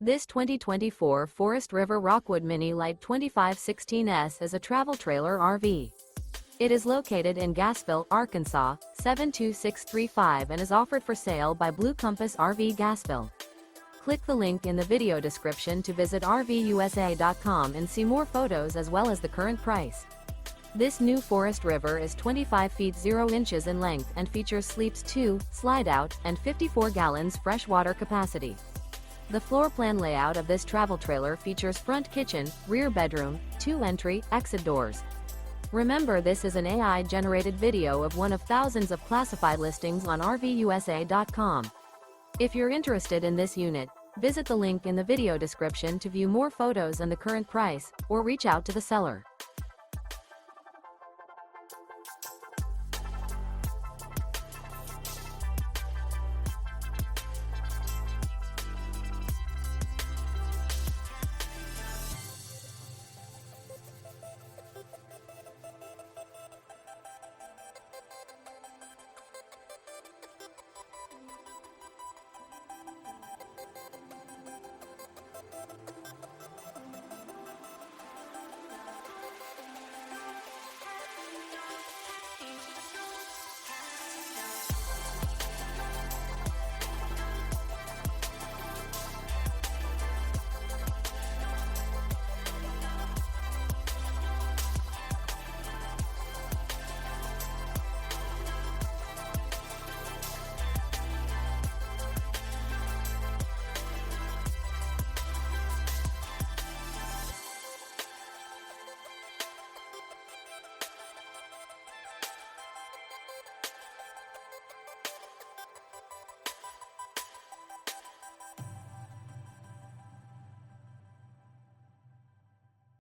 This 2024 Forest River Rockwood Mini Lite 2516S is a travel trailer RV. It is located in Gassville, Arkansas, 72635 and is offered for sale by Blue Compass RV Gassville. Click the link in the video description to visit RVUSA.com and see more photos as well as the current price. This new Forest River is 25 feet 0 inches in length and features sleeps 2, Slideout, and 54 gallons fresh water capacity. The floor plan layout of this travel trailer features front kitchen, rear bedroom, 2 entry, exit doors. Remember, this is an AI-generated video of one of thousands of classified listings on RVUSA.com. If you're interested in this unit, visit the link in the video description to view more photos and the current price, or reach out to the seller.